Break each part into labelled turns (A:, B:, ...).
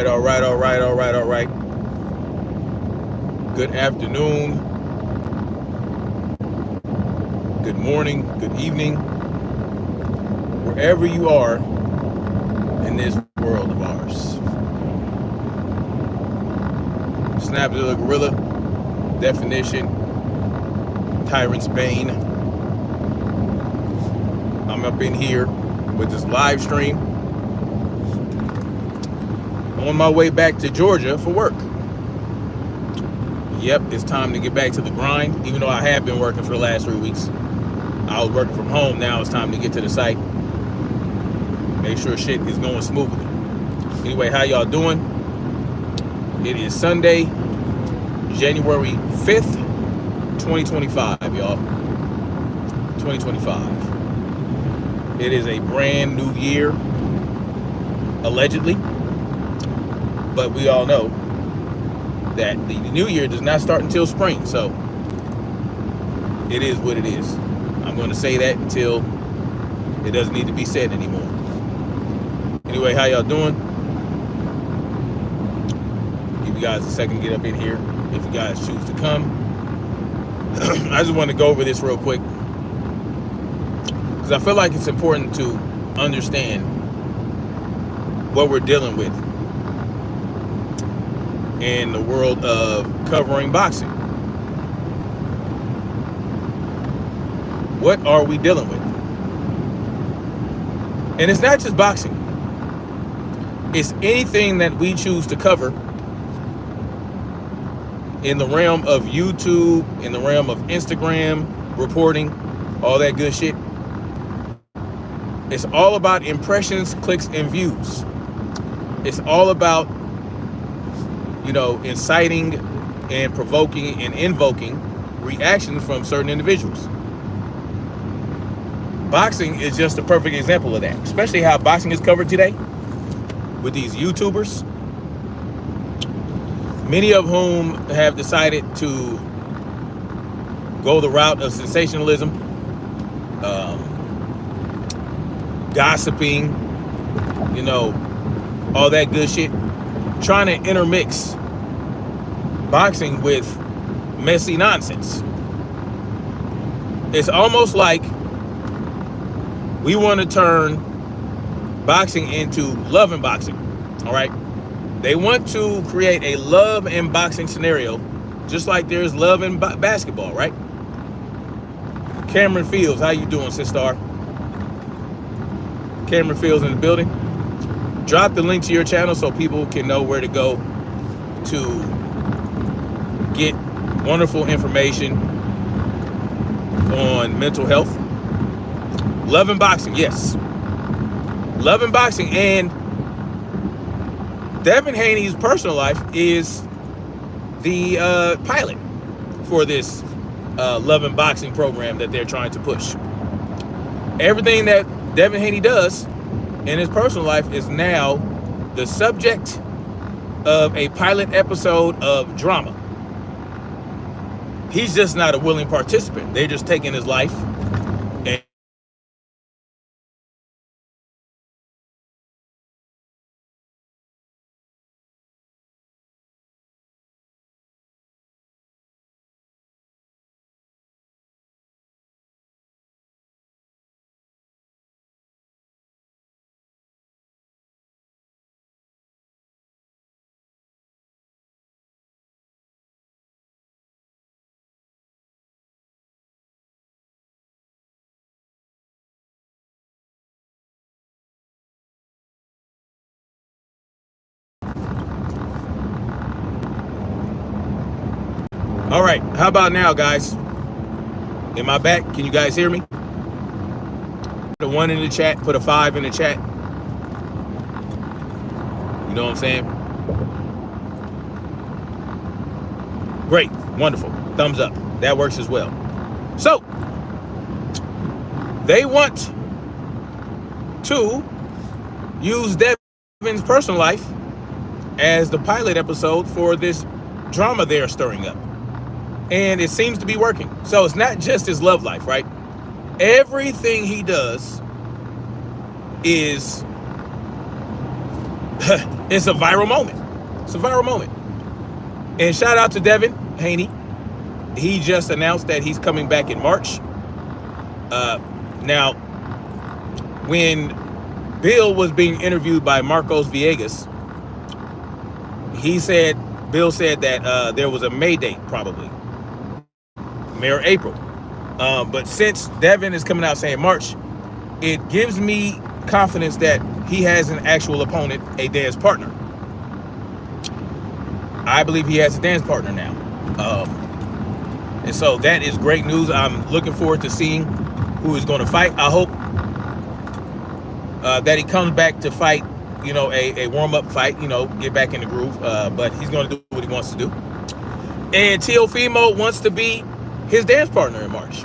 A: right. Good afternoon, good morning, good evening, wherever you are in this world of ours. Snapzilla Gorilla, definition, Tyrant's Bane. I'm up in here with this live stream on my way back to Georgia for work. Yep, it's time to get back to the grind, even though I have been working for the last 3 weeks. I was working from home. Now it's time to get to the site, make sure shit is going smoothly. Anyway, how y'all doing? It is Sunday, January 5th, 2025, y'all. 2025. It is a brand new year, allegedly, but we all know that the new year does not start until spring, so it is what it is. I'm going to say that until it doesn't need to be said anymore. Anyway, how y'all doing? Give you guys a second to get up in here if you guys choose to come. I just want to go over this real quick because I feel like it's important to understand what we're dealing with in the world of covering boxing. What are we dealing with? And it's not just boxing. It's anything that we choose to cover in the realm of YouTube, in the realm of Instagram, reporting, all that good shit. It's all about impressions, clicks, and views. It's all about, inciting and provoking and invoking reactions from certain individuals. Boxing is just a perfect example of that, especially how boxing is covered today with these YouTubers, many of whom have decided to go the route of sensationalism, gossiping, all that good shit, trying to intermix boxing with messy nonsense. It's almost like we want to turn boxing into love and boxing, all right? They want to create a love and boxing scenario, just like there's love in basketball, right? Cameron Fields, how you doing, sister? Cameron Fields in the building. Drop the link to your channel so people can know where to go to get wonderful information on mental health. Love and boxing, yes. Love and boxing. And Devin Haney's personal life is the pilot for this love and boxing program that they're trying to push. Everything that Devin Haney does in his personal life is now the subject of a pilot episode of drama. He's just not a willing participant. They're just taking his life and all right, how about now, guys? Am I back? Can you guys hear me? Put a 1 in the chat, put a 5 in the chat. You know what I'm saying? Great, wonderful, thumbs up. That works as well. So, they want to use Devin's personal life as the pilot episode for this drama they're stirring up. And it seems to be working. So it's not just his love life, right? Everything he does is It's a viral moment. It's a viral moment. And shout out to Devin Haney. He just announced that he's coming back in March. Now, when Bill was being interviewed by Marcos Villegas, Bill said that there was a May date, probably May or April. But since Devin is coming out saying March, it gives me confidence that he has an actual opponent, a dance partner. I believe he has a dance partner now. And so that is great news. I'm looking forward to seeing who is going to fight. I hope that he comes back to fight, a warm-up fight, get back in the groove. But he's going to do what he wants to do. And Teofimo wants to be his dance partner in March.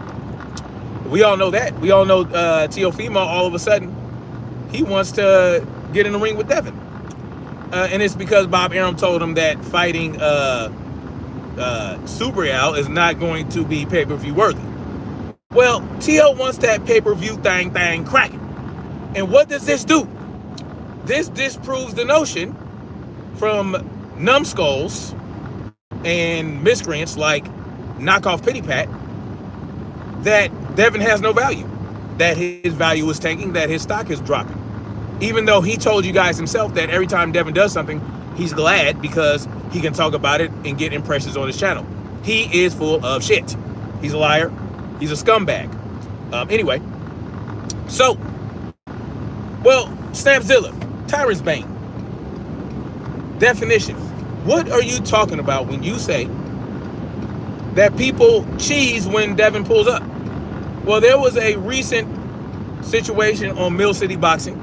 A: We all know that. We all know Teofimo, all of a sudden, he wants to get in the ring with Devin. And it's because Bob Arum told him that fighting Super Real is not going to be pay-per-view worthy. Well, Teo wants that pay-per-view thing cracking. And what does this do? This disproves the notion from numbskulls and miscreants like Knockoff Pity Pat that Devin has no value, that his value is tanking, that his stock is dropping. Even though he told you guys himself that every time Devin does something, he's glad because he can talk about it and get impressions on his channel. He is full of shit. He's a liar. He's a scumbag. Anyway, so, well, Snapzilla, Tyrant's Bane. Definition. What are you talking about when you say that people cheese when Devin pulls up? Well, there was a recent situation on Mill City Boxing,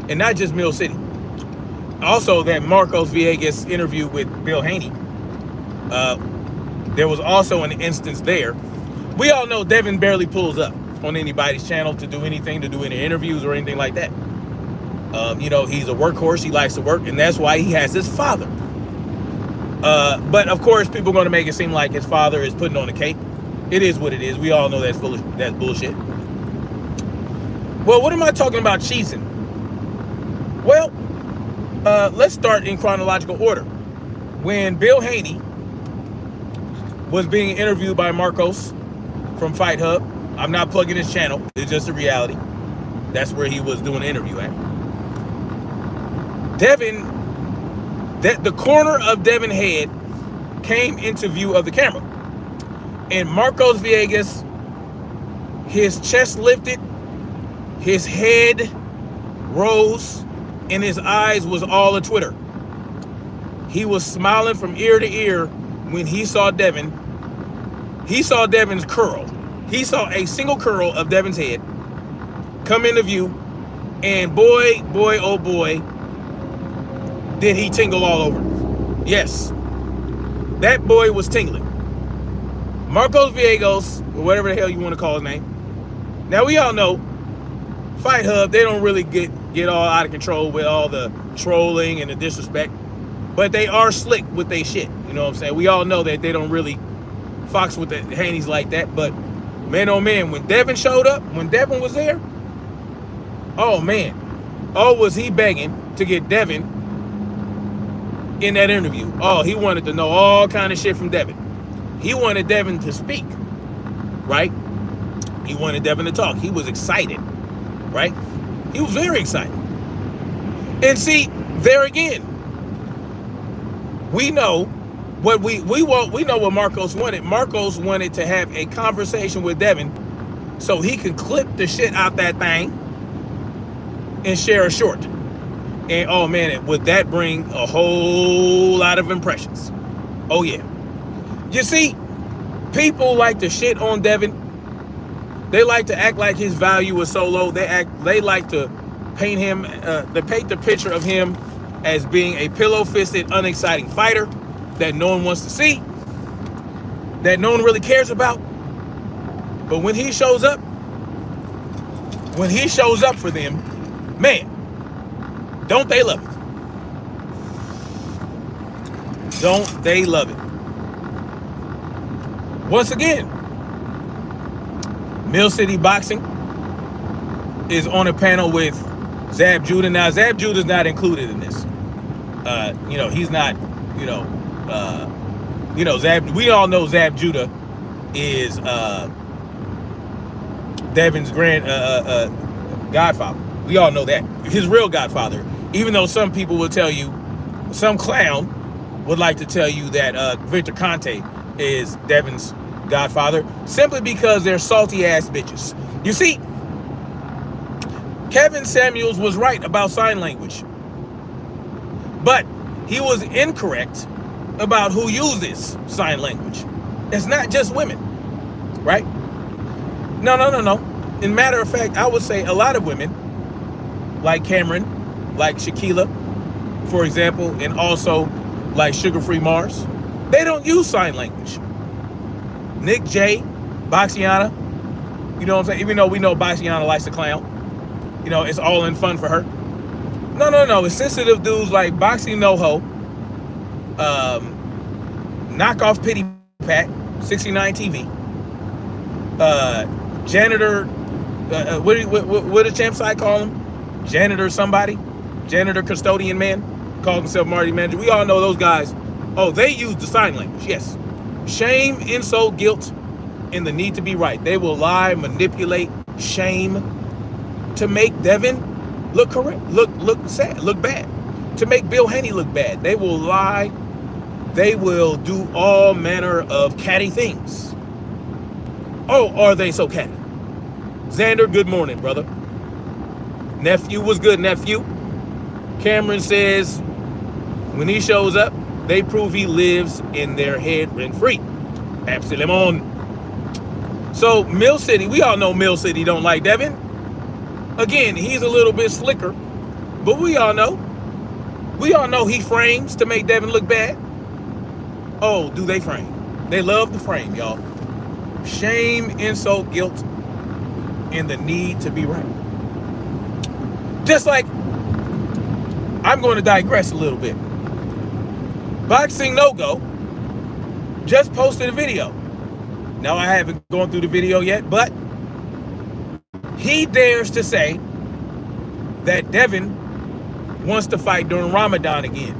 A: and not just Mill City. Also, that Marcos Villegas interview with Bill Haney. There was also an instance there. We all know Devin barely pulls up on anybody's channel to do anything, to do any interviews or anything like that. He's a workhorse. He likes to work, and that's why he has his father. But of course, people are going to make it seem like his father is putting on a cape. It is what it is. We all know that's bullshit. Well, what am I talking about cheesing? Well, let's start in chronological order. When Bill Haney was being interviewed by Marcos from Fight Hub, I'm not plugging his channel. It's just a reality. That's where he was doing the interview at. The corner of Devin's head came into view of the camera. And Marcos Villegas, his chest lifted, his head rose, and his eyes was all a twitter. He was smiling from ear to ear when he saw Devin. He saw Devin's curl. He saw a single curl of Devin's head come into view, and boy, oh boy, did he tingle all over. Yes, that boy was tingling. Marcos Villegas, or whatever the hell you want to call his name. Now, we all know Fight Hub, they don't really get all out of control with all the trolling and the disrespect, but they are slick with their shit. You know what I'm saying? We all know that they don't really fox with the Haneys like that, but man, oh man, when Devin showed up, when Devin was there, oh man, oh, was he begging to get Devin in that interview. Oh, he wanted to know all kind of shit from Devin. He wanted Devin to speak, right? He wanted Devin to talk. He was excited, right? He was very excited. And see, there again, we know what we know what Marcos wanted. Marcos wanted to have a conversation with Devin so he could clip the shit out that thing and share a short. And oh man, would that bring a whole lot of impressions? Oh yeah. You see, people like to shit on Devin. They like to act like his value is so low. They like to paint him, paint the picture of him as being a pillow-fisted, unexciting fighter that no one wants to see, that no one really cares about. But when he shows up for them, man, don't they love it? Don't they love it? Once again, Mill City Boxing is on a panel with Zab Judah. Now, Zab Judah's not included in this. He's not, Zab, we all know Zab Judah is Devin's godfather. We all know that. His real godfather. Even though some people will tell you, some clown would like to tell you that Victor Conte is Devin's godfather, simply because they're salty ass bitches. You see, Kevin Samuels was right about sign language, but he was incorrect about who uses sign language. It's not just women, right? No. In matter of fact, I would say a lot of women, like Cameron, like Shaquilla, for example, and also like Sugar Free Mars, they don't use sign language. Nick J, Baxiana, you know what I'm saying? Even though we know Baxiana likes to clown, it's all in fun for her. No. It's sensitive dudes like Boxy NoHo, Knockoff Pity Pat, 69 TV, Janitor, what did Champ Side call him? Janitor somebody? Janitor custodian man? Called himself Marty Manager. We all know those guys. Oh, they use the sign language, yes. Shame, insult, guilt, and the need to be right. They will lie, manipulate, shame to make Devin look correct, look sad, look bad. To make Bill Haney look bad. They will lie. They will do all manner of catty things. Oh, are they so catty? Xander, good morning, brother. Nephew was good, nephew. Cameron says, when he shows up, they prove he lives in their head rent-free. Absolutely. So, Mill City, we all know Mill City don't like Devin. Again, he's a little bit slicker, but we all know he frames to make Devin look bad. Oh, do they frame? They love the frame, y'all. Shame, insult, guilt, and the need to be right. Just like, I'm going to digress a little bit. Boxing No Go just posted a video. Now, I haven't gone through the video yet, but he dares to say that Devin wants to fight during Ramadan again,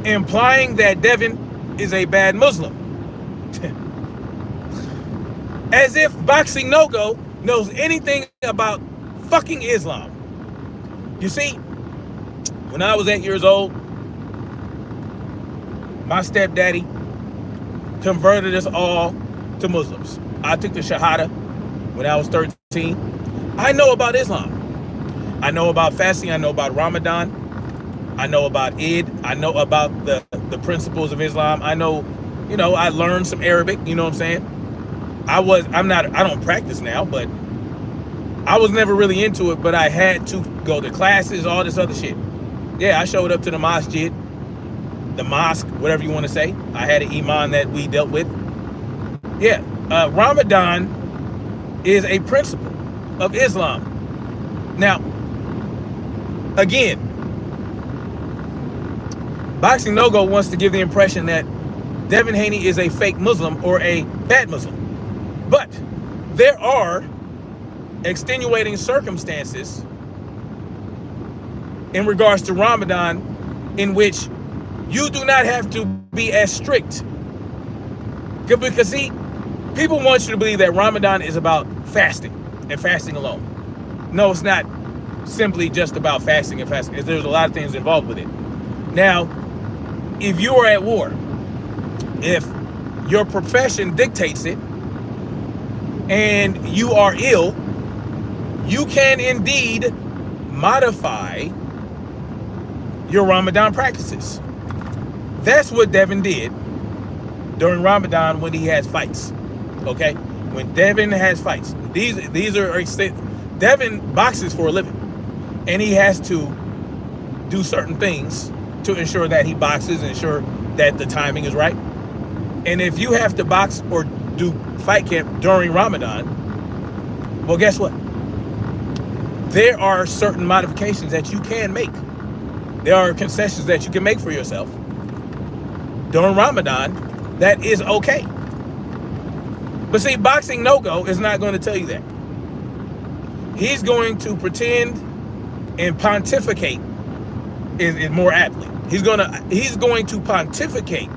A: implying that Devin is a bad Muslim. As if Boxing No Go knows anything about fucking Islam. You see, when I was 8 years old, my stepdaddy converted us all to Muslims. I took the Shahada when I was 13. I know about Islam. I know about fasting. I know about Ramadan. I know about Eid. I know about the principles of Islam. I know, I learned some Arabic, you know what I'm saying? I don't practice now, but I was never really into it, but I had to go to classes, all this other shit. Yeah, I showed up to the masjid, the mosque, whatever you want to say. I had an imam that we dealt with. Yeah, Ramadan is a principle of Islam. Now, again, Boxing No Go wants to give the impression that Devin Haney is a fake Muslim or a bad Muslim. But there are extenuating circumstances in regards to Ramadan in which you do not have to be as strict. Because see, people want you to believe that Ramadan is about fasting and fasting alone. No, it's not simply just about fasting and fasting. There's a lot of things involved with it. Now, if you are at war, if your profession dictates it, and you are ill, you can indeed modify your Ramadan practices. That's what Devin did during Ramadan when he has fights. Okay? When Devin has fights. These are Devin boxes for a living. And he has to do certain things to ensure that he boxes, ensure that the timing is right. And if you have to box or do fight camp during Ramadan, well, guess what? There are certain modifications that you can make. There are concessions that you can make for yourself during Ramadan that is okay. But see, Boxing No Go is not going to tell you that. He's going to pretend and pontificate is more aptly. He's going to pontificate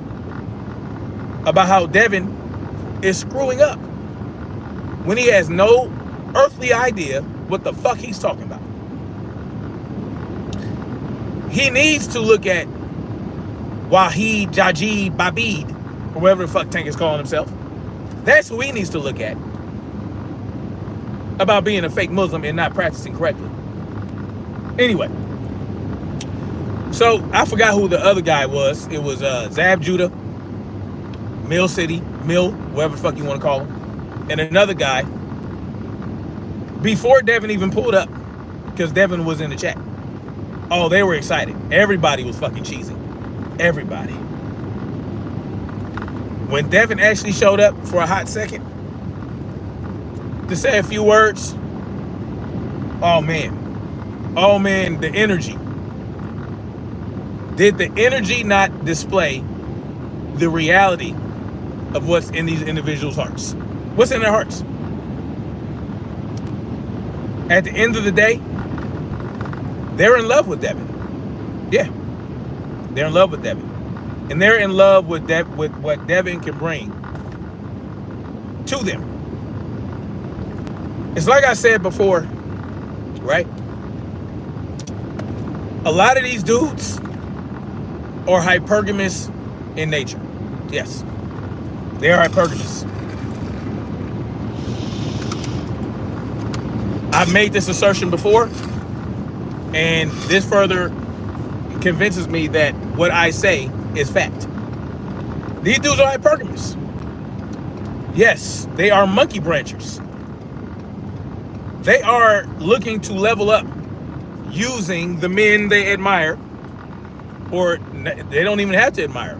A: about how Devin is screwing up when he has no earthly idea what the fuck he's talking about. He needs to look at Wahid Jajid Babid, or whatever the fuck Tank is calling himself. That's who he needs to look at about being a fake Muslim and not practicing correctly. Anyway, so I forgot who the other guy was. It was Zab Judah, Mill City, Mill, whatever the fuck you want to call him, and another guy before Devin even pulled up, because Devin was in the chat. Oh, they were excited. Everybody was fucking cheesy. Everybody. When Devin actually showed up for a hot second to say a few words, oh man, the energy. Did the energy not display the reality of what's in these individuals' hearts? What's in their hearts? At the end of the day, they're in love with Devin. Yeah, they're in love with Devin. And they're in love with what Devin can bring to them. It's like I said before, right? A lot of these dudes are hypergamous in nature. Yes, they are hypergamous. I've made this assertion before, and this further convinces me that what I say is fact. These dudes are hypergamous. Yes, they are monkey branchers. They are looking to level up using the men they admire, or they don't even have to admire,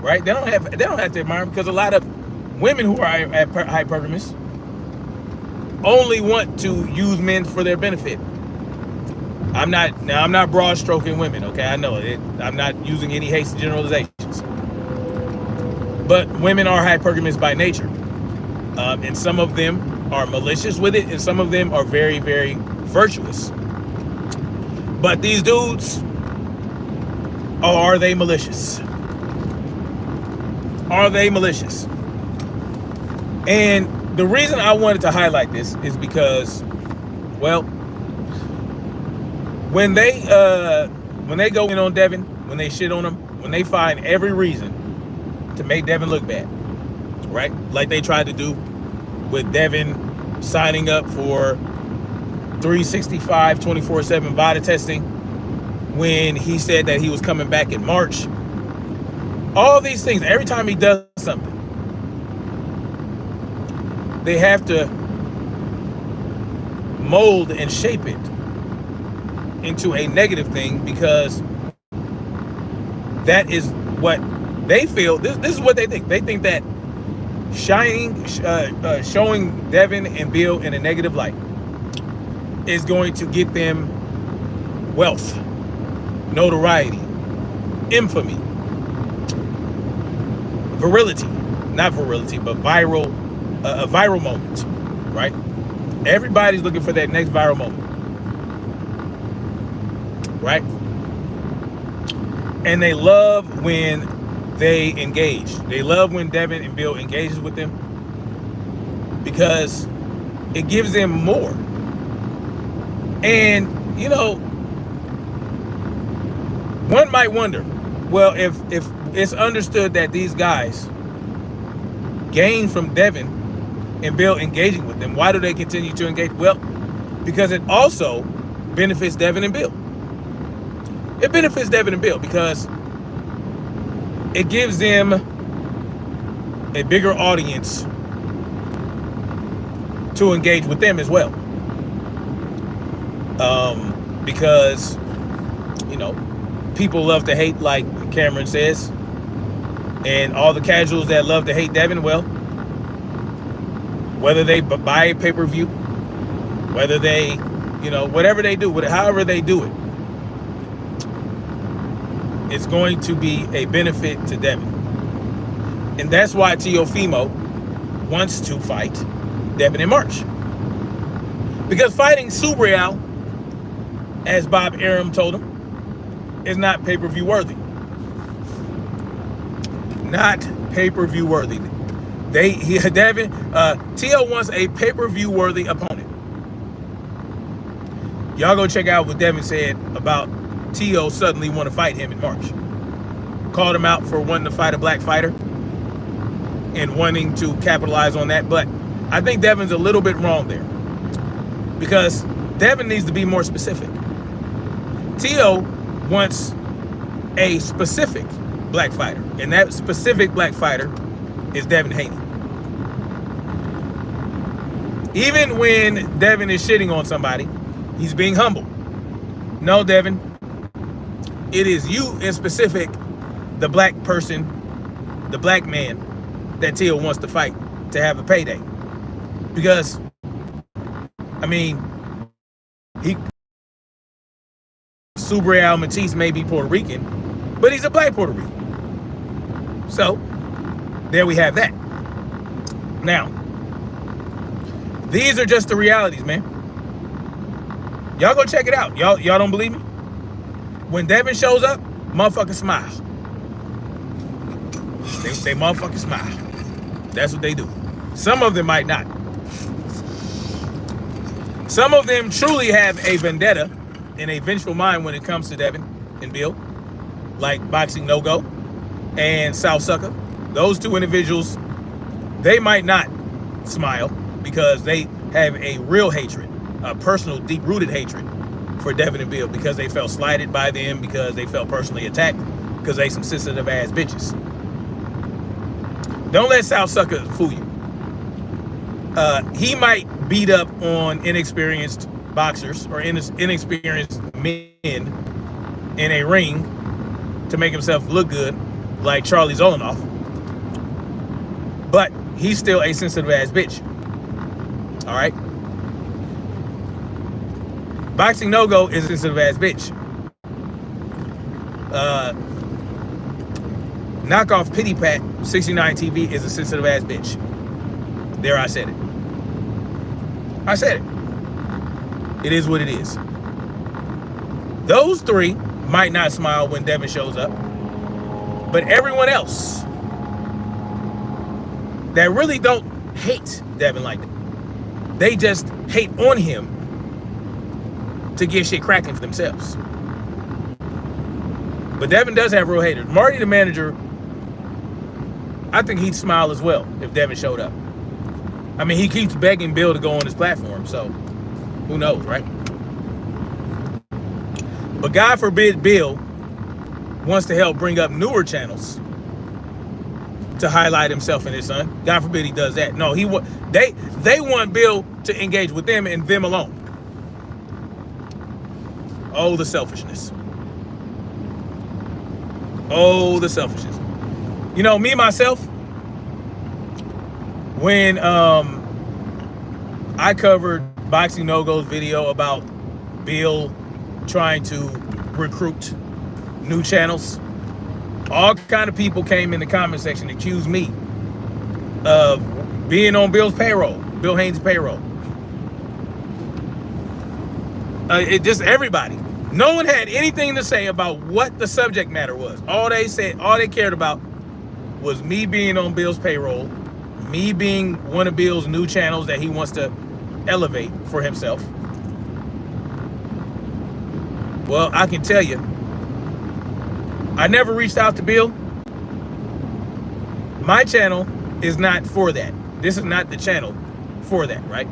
A: right? They don't have to admire, because a lot of women who are hypergamous only want to use men for their benefit. I'm not broad stroking women, okay? I know it. I'm not using any hasty generalizations. But women are hypergamous by nature. And some of them are malicious with it, and some of them are very, very virtuous. But these dudes, are they malicious? Are they malicious? And the reason I wanted to highlight this is because, well, when they go in on Devin, when they shit on him, when they find every reason to make Devin look bad, right? Like they tried to do with Devin signing up for 365 24/7 VADA testing when he said that he was coming back in March. All these things, every time he does something, they have to mold and shape it into a negative thing, because that is what they feel. This is what they think. They think that showing Devin and Bill in a negative light is going to get them wealth, notoriety, infamy, virility, not virility, but viral, a viral moment, right? Everybody's looking for that next viral moment, right? And they love when they engage. They love when Devin and Bill engages with them, because it gives them more. And, you know, one might wonder, well, if it's understood that these guys gain from Devin and Bill engaging with them, why do they continue to engage? Well, because it also benefits Devin and Bill. It benefits Devin and Bill because it gives them a bigger audience to engage with them as well. Because, you know, people love to hate, like Cameron says, and all the casuals that love to hate Devin, well, whether they buy a pay-per-view, whether they, you know, whatever they do, however they do it, it's going to be a benefit to Devin. And that's why Teofimo wants to fight Devin in March. Because fighting Subriel as Bob Arum told him, is not pay-per-view worthy. Not pay-per-view worthy. Devin, T.O. wants a pay-per-view worthy opponent. Y'all go check out what Devin said about T.O. suddenly want to fight him in March. Called him out for wanting to fight a black fighter and wanting to capitalize on that. But I think Devin's a little bit wrong there, because Devin needs to be more specific. T.O. wants a specific black fighter, and that specific black fighter is Devin Haney. Even when Devin is shitting on somebody, he's being humble. No, Devin, it is you in specific, the black person, the black man that T.O. wants to fight to have a payday. Because, I mean, Subriel Matisse may be Puerto Rican, but he's a black Puerto Rican. So, there we have that. Now, these are just the realities, man. Y'all go check it out. Y'all don't believe me? When Devin shows up, motherfuckers smile. They motherfucking smile. That's what they do. Some of them might not. Some of them truly have a vendetta and a vengeful mind when it comes to Devin and Bill, like Boxing No Go and South Sucka. Those two individuals, they might not smile because they have a real hatred, a personal, deep-rooted hatred for Devin and Bill, because they felt slighted by them, because they felt personally attacked, because they some sensitive-ass bitches. Don't let South Sucka fool you. He might beat up on inexperienced boxers or inexperienced men in a ring to make himself look good, like Charlie Zolanoff. But he's still a sensitive-ass bitch. All right? Boxing No Go is a sensitive-ass bitch. Knockoff Pity Pat 69 TV is a sensitive-ass bitch. There, I said it. I said it. It is what it is. Those three might not smile when Devin shows up, but everyone else that really don't hate Devin like that, they just hate on him to get shit cracking for themselves. But Devin does have real haters. Marty, the manager, I think he'd smile as well if Devin showed up. I mean, he keeps begging Bill to go on his platform, so who knows, right? But God forbid Bill wants to help bring up newer channels to highlight himself and his son. God forbid he does that. No, they want Bill to engage with them and them alone. Oh, the selfishness. Oh, the selfishness. You know, me, myself, when I covered Boxing No Go's video about Bill trying to recruit new channels, all kind of people came in the comment section to accuse me of being on Bill's payroll, Bill Haney's payroll. It just everybody. No one had anything to say about what the subject matter was. All they cared about was me being on Bill's payroll, me being one of Bill's new channels that he wants to elevate for himself. Well, I can tell you, I never reached out to Bill. My channel is not for that. This is not the channel for that, right?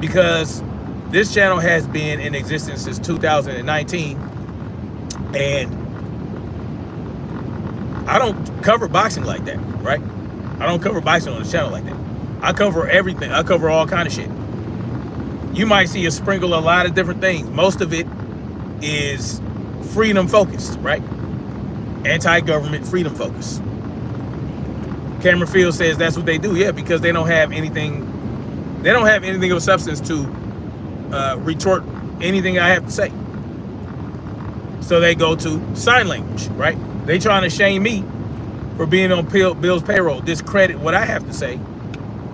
A: Because this channel has been in existence since 2019, and I don't cover boxing like that, right? I don't cover boxing on this channel like that. I cover everything. I cover all kind of shit. You might see a sprinkle a lot of different things. Most of it is freedom focused, right? Anti-government freedom focused. Cameron Field says that's what they do. Yeah, because they don't have anything. They don't have anything of substance to retort anything I have to say. So they go to sign language, right? They trying to shame me for being on Bill's payroll, discredit what I have to say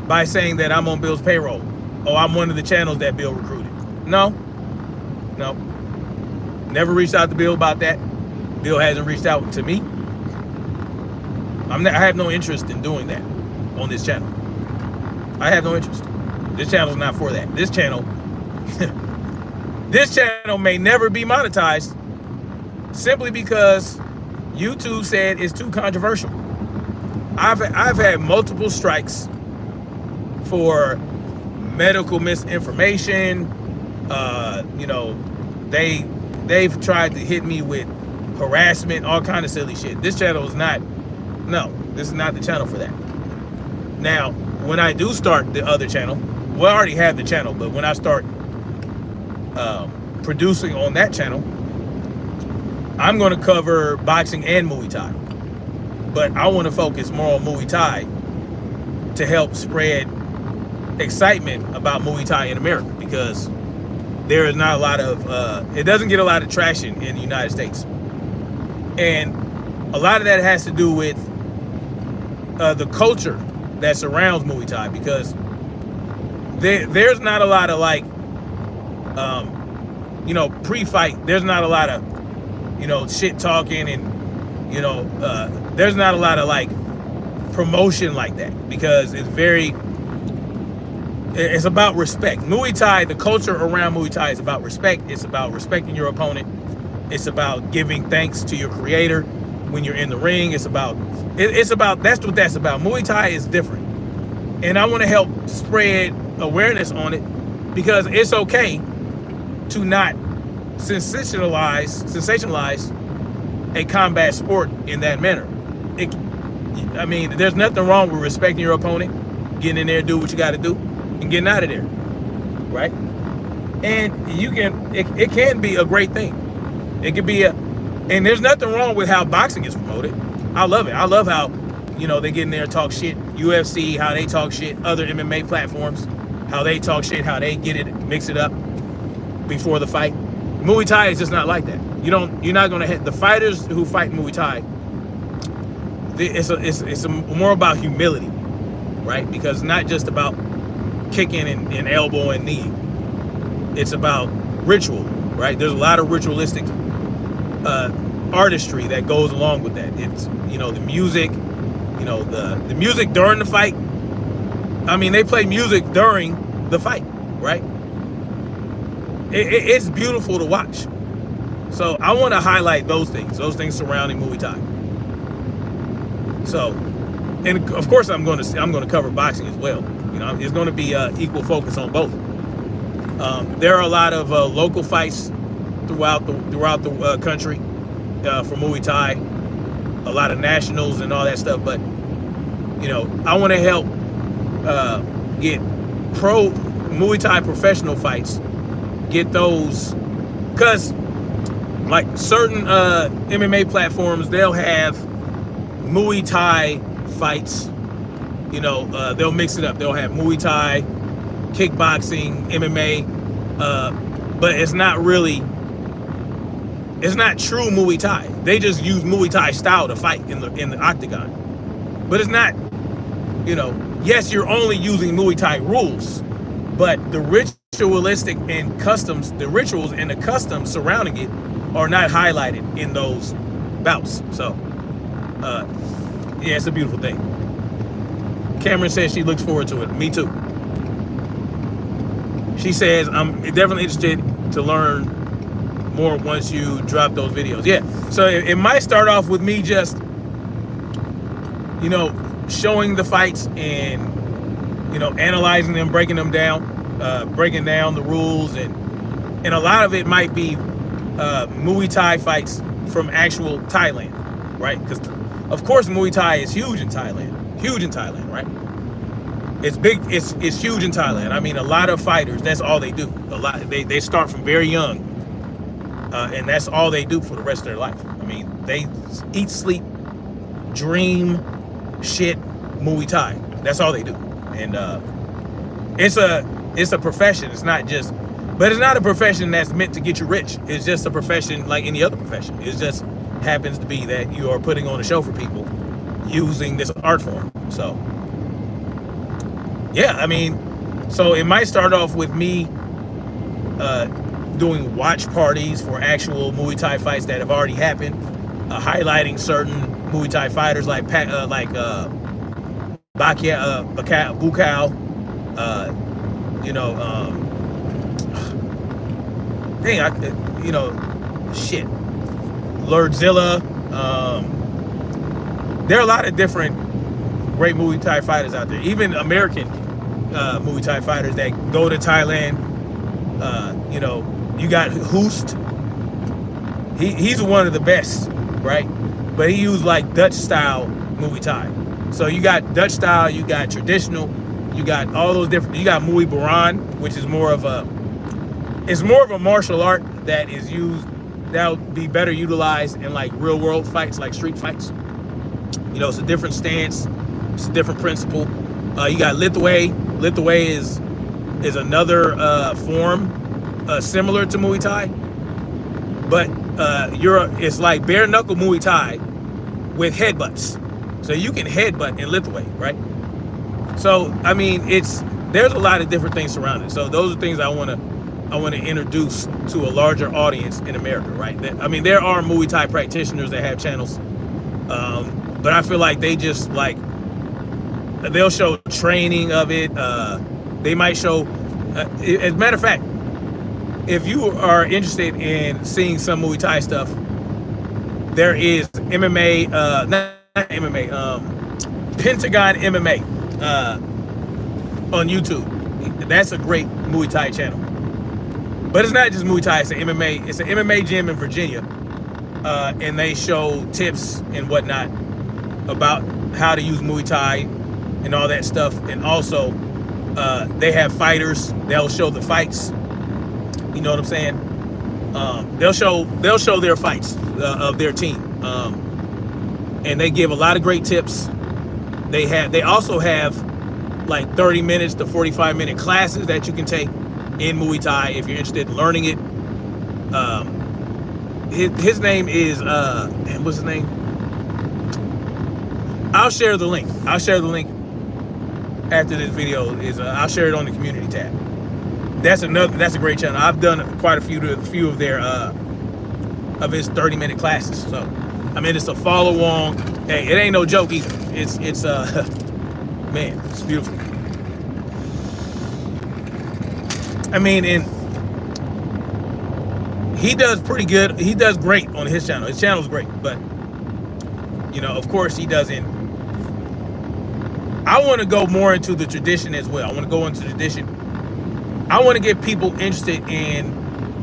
A: by saying that I'm on Bill's payroll. Oh, I'm one of the channels that Bill recruited. No, No. Never reached out to Bill about that. Bill hasn't reached out to me. I have no interest in doing that on this channel. I have no interest. This channel is not for that. This channel may never be monetized simply because YouTube said it's too controversial. I've had multiple strikes for medical misinformation. You know, they've tried to hit me with harassment, all kind of silly shit. This channel is not. No, this is not the channel for that. Now, when I do start the other channel, well, I already have the channel, but when I start producing on that channel, I'm going to cover boxing and Muay Thai. But I want to focus more on Muay Thai to help spread excitement about Muay Thai in America, because there is not a lot of, it doesn't get a lot of traction in the United States. And a lot of that has to do with the culture that surrounds Muay Thai, because there's not a lot of like, you know, pre-fight, there's not a lot of, you know, shit talking and, you know, there's not a lot of like promotion like that, because it's about respect. Muay Thai, the culture around Muay Thai is about respect. It's about respecting your opponent. It's about giving thanks to your creator when you're in the ring. It's about that's what that's about. Muay Thai is different. And I want to help spread awareness on it, because it's okay to not sensationalize a combat sport in that manner. I mean, there's nothing wrong with respecting your opponent, getting in there, do what you got to do, and getting out of there, right? And it can be a great thing. It could be and there's nothing wrong with how boxing is promoted. I love it. I love how, you know, they get in there and talk shit. UFC, how they talk shit. Other MMA platforms, how they talk shit, how they get it, mix it up before the fight. Muay Thai is just not like that. You're not gonna hit the fighters who fight Muay Thai. It's more about humility, right? Because it's not just about kicking and elbow and knee. It's about ritual, right? There's a lot of ritualistic artistry that goes along with that. It's, you know, the music, you know, the music during the fight. I mean, they play music during the fight, right? It's beautiful to watch. So I want to highlight those things surrounding Muay Thai. So, and of course I'm going to cover boxing as well. You know, it's going to be equal focus on both. There are a lot of local fights throughout the country for Muay Thai, a lot of nationals and all that stuff. But, you know, I want to help get pro Muay Thai professional fights, get those, because like certain MMA platforms, they'll have Muay Thai fights. You know, they'll mix it up. They'll have Muay Thai, kickboxing, MMA, but it's not true Muay Thai. They just use Muay Thai style to fight in the octagon. But it's not, you know, yes, you're only using Muay Thai rules, but the ritualistic and customs, the rituals and the customs surrounding it are not highlighted in those bouts. So, yeah, it's a beautiful thing. Cameron says she looks forward to it. Me too. She says, I'm definitely interested to learn more once you drop those videos. Yeah, so it might start off with me just, you know, showing the fights and, you know, analyzing them, breaking them down, breaking down the rules, and a lot of it might be Muay Thai fights from actual Thailand, right? Because of course Muay Thai is huge in Thailand, right? It's big, it's huge in Thailand. I mean, a lot of fighters, that's all they do. They start from very young, and that's all they do for the rest of their life. I mean, they eat, sleep, dream, shit, Muay Thai. That's all they do. And it's a profession. It's not just, but it's not a profession that's meant to get you rich. It's just a profession like any other profession. It just happens to be that you are putting on a show for people using this art form. So, yeah, I mean, so it might start off with me doing watch parties for actual Muay Thai fights that have already happened, highlighting certain Muay Thai fighters like Bukau, Lordzilla. There are a lot of different great Muay Thai fighters out there, even American Muay Thai fighters that go to Thailand. You got Hoost. He's one of the best, right? But he used like Dutch style Muay Thai. So you got Dutch style, you got traditional, you got all those different. You got Muay Baran, which is more of a martial art that is used, that'll be better utilized in like real world fights, like street fights. It's a different stance, it's a different principle. You got Lithway. Lithway is another form similar to Muay Thai, but it's like bare knuckle Muay Thai with headbutts. So you can headbutt in Lithway, right? So I mean, there's a lot of different things surrounding it. So those are things I want to introduce to a larger audience in America, right? I mean, there are Muay Thai practitioners that have channels, but I feel like they just like, they'll show training of it. They might show, as a matter of fact, if you are interested in seeing some Muay Thai stuff, there is MMA, not MMA, Pentagon MMA on YouTube. That's a great Muay Thai channel. But it's not just Muay Thai, it's an MMA gym in Virginia. And they show tips and whatnot about how to use Muay Thai and all that stuff. And also, they have fighters. They'll show the fights. You know what I'm saying? They'll show their fights of their team. And they give a lot of great tips. They also have like 30 minutes to 45-minute classes that you can take in Muay Thai if you're interested in learning it. His name is what's his name? I'll share the link after this video. I'll share it on the community tab. That's a great channel. I've done quite a few of their of his 30-minute classes. So I mean, it's a follow along. Hey, it ain't no joke either. It's man, it's beautiful. I mean, and he does pretty good. He does great on his channel. His channel's great, but of course he doesn't. I want to go more into the tradition as well. I want to go into tradition. I want to get people interested in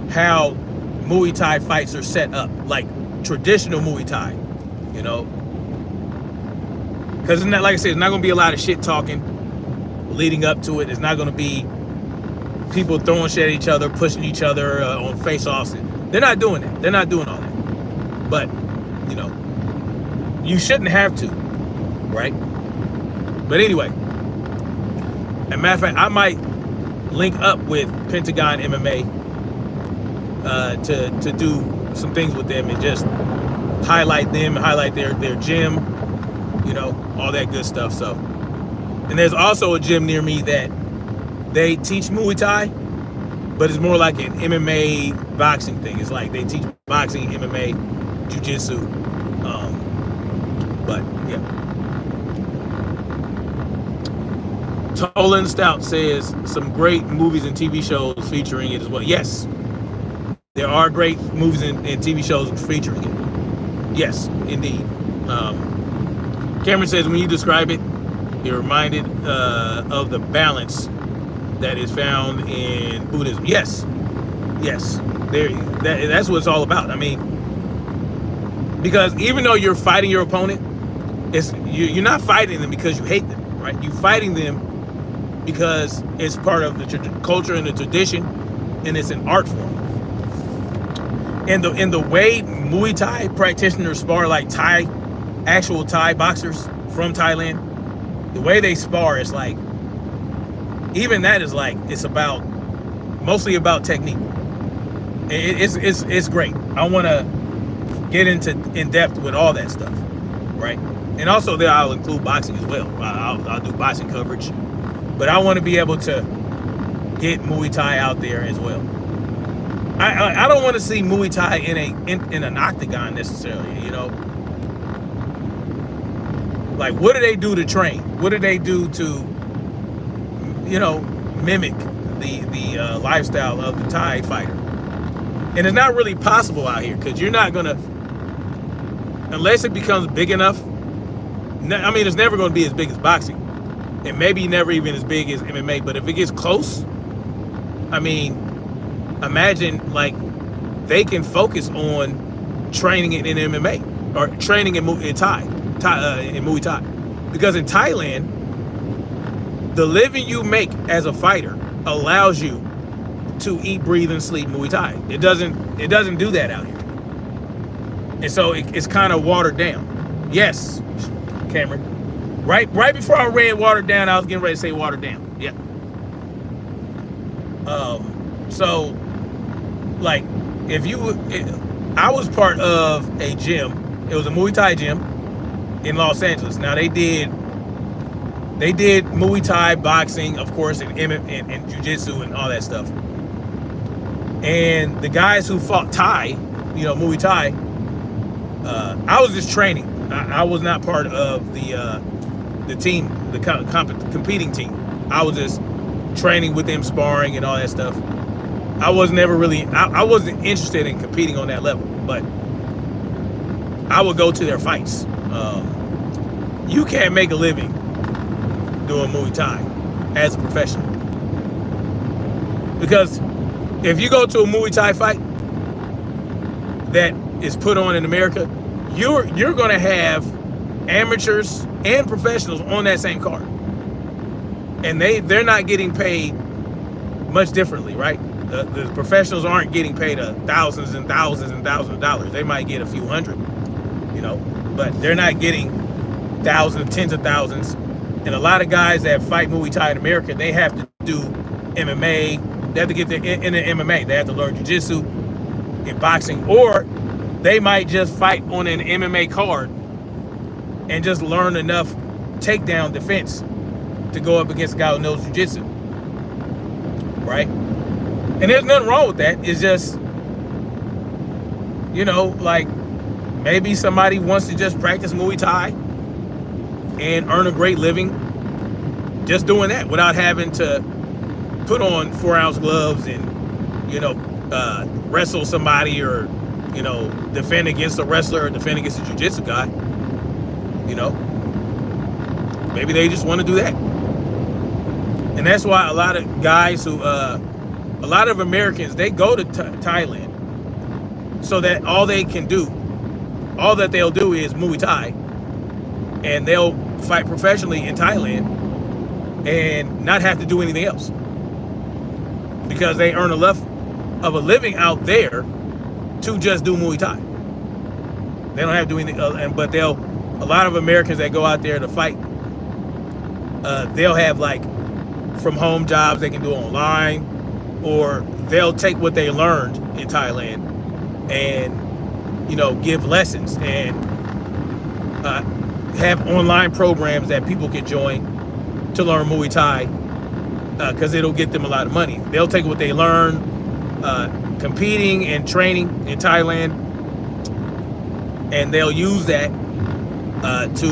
A: how Muay Thai fights are set up, like traditional Muay Thai, because it's not, like I said, it's not going to be a lot of shit talking leading up to it. It's not going to be people throwing shit at each other, pushing each other on face-offs. They're not doing that. They're not doing all that. But, you shouldn't have to, right? But anyway, as a matter of fact, I might link up with Pentagon MMA to do some things with them and just highlight them, highlight their gym, all that good stuff. So, and there's also a gym near me that they teach Muay Thai, but it's more like an MMA boxing thing. It's like they teach boxing, MMA, jiu-jitsu. But yeah. Tolan Stout says some great movies and TV shows featuring it as well. Yes, there are great movies and TV shows featuring it. Yes, indeed. Cameron says when you describe it, you're reminded of the balance that is found in Buddhism. Yes. That's what it's all about. I mean, because even though you're fighting your opponent, you're not fighting them because you hate them, right? You're fighting them because it's part of the culture and the tradition, and it's an art form. And the way Muay Thai practitioners spar, like actual Thai boxers from Thailand, the way they spar is like, even that is like, it's mostly about technique. It's great. I want to get in depth with all that stuff, right? And also there I'll include boxing as well. I'll do boxing coverage, but I want to be able to get Muay Thai out there as well. I don't want to see Muay Thai in an octagon necessarily, you know. Like, what do they do to train? What do they do to, you know, mimic the lifestyle of the Thai fighter? And it's not really possible out here, because you're not gonna, unless it becomes big enough. I mean, it's never going to be as big as boxing, and maybe never even as big as MMA. But if it gets close, I mean, imagine like they can focus on training it in MMA or training in Muay Thai, because in Thailand, the living you make as a fighter allows you to eat, breathe, and sleep Muay Thai. It doesn't do that out here, and so it's kind of watered down. Yes, Cameron. Right before I read watered down, I was getting ready to say watered down. Yeah. So, like, I was part of a gym. It was a Muay Thai gym in Los Angeles. Now they did Muay Thai, boxing, of course, and jiu-jitsu and all that stuff. And the guys who fought Thai, you know, Muay Thai, I was just training. I was not part of the team, the competing team. I was just training with them, sparring and all that stuff. I was never really, I wasn't interested in competing on that level, but I would go to their fights. You can't make a living doing Muay Thai as a professional, because if you go to a Muay Thai fight that is put on in America, you're going to have amateurs and professionals on that same card, and they're not getting paid much differently, right? The professionals aren't getting paid thousands and thousands and thousands of dollars. They might get a few hundred, you know, but they're not getting thousands, tens of thousands. And a lot of guys that fight Muay Thai in America, they have to do MMA. They have to get in the MMA. They have to learn jiu-jitsu and boxing, or they might just fight on an MMA card and just learn enough takedown defense to go up against a guy who knows jiu-jitsu, right? And there's nothing wrong with that. It's just, you know, like, maybe somebody wants to just practice Muay Thai and earn a great living just doing that without having to put on 4-ounce gloves and, you know, wrestle somebody, or, you know, defend against a wrestler or defend against a jiu-jitsu guy. You know, maybe they just want to do that. And that's why a lot of guys who, a lot of Americans, they go to Thailand so that all that they'll do is Muay Thai, and they'll fight professionally in Thailand and not have to do anything else, because they earn enough of a living out there to just do Muay Thai. They don't have to do anything, but a lot of Americans that go out there to fight, they'll have like from home jobs they can do online, or they'll take what they learned in Thailand and, you know, give lessons and have online programs that people can join to learn Muay Thai, because it'll get them a lot of money. They'll take what they learn competing and training in Thailand, and they'll use that to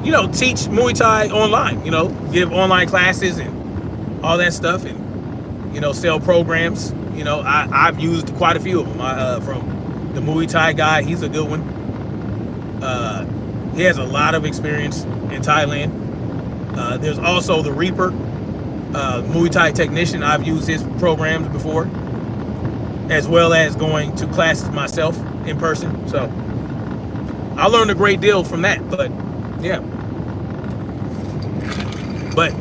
A: you know, teach Muay Thai online, you know, give online classes and all that stuff, and, you know, sell programs. You know, I've used quite a few of them. From the Muay Thai guy, he's a good one. He has a lot of experience in Thailand. There's also the Reaper, Muay Thai technician. I've used his programs before, as well as going to classes myself in person. So I learned a great deal from that. But yeah, but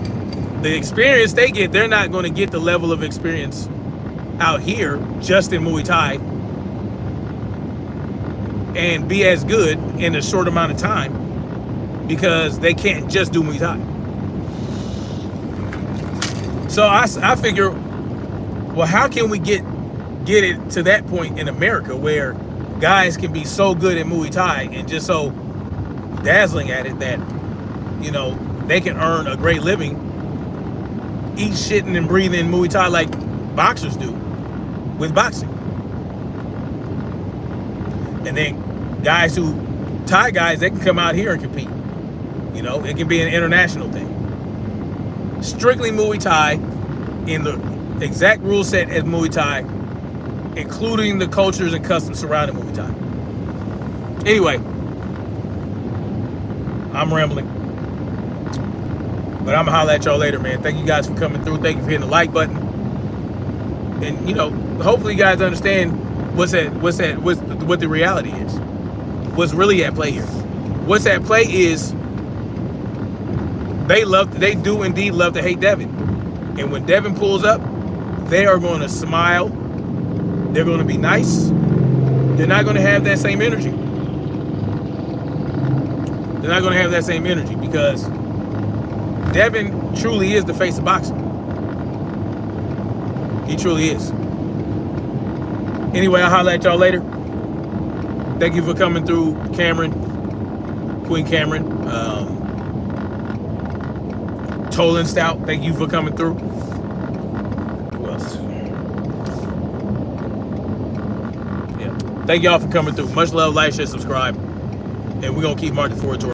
A: the experience they get, they're not going to get the level of experience out here just in Muay Thai and be as good in a short amount of time, because they can't just do Muay Thai. So I figure, well, how can we get it to that point in America where guys can be so good at Muay Thai and just so dazzling at it that, you know, they can earn a great living, eat, shitting, and breathing Muay Thai like boxers do with boxing. And then guys who, Thai guys, they can come out here and compete. You know, it can be an international thing. Strictly Muay Thai in the exact rule set as Muay Thai, including the cultures and customs surrounding Muay Thai. Anyway, I'm rambling. But I'm gonna holler at y'all later, man. Thank you guys for coming through. Thank you for hitting the like button. And you know, hopefully you guys understand what the reality is. What's really at play here. What's at play is they do indeed love to hate Devin. And when Devin pulls up, they are going to smile. They're going to be nice. They're not going to have that same energy. They're not going to have that same energy because Devin truly is the face of boxing. He truly is. Anyway, I'll holler at y'all later. Thank you for coming through, Cameron, Queen Cameron. Tolan Stout, thank you for coming through. Who else? Yeah. Thank y'all for coming through. Much love, like, share, subscribe. And we're going to keep marching forward to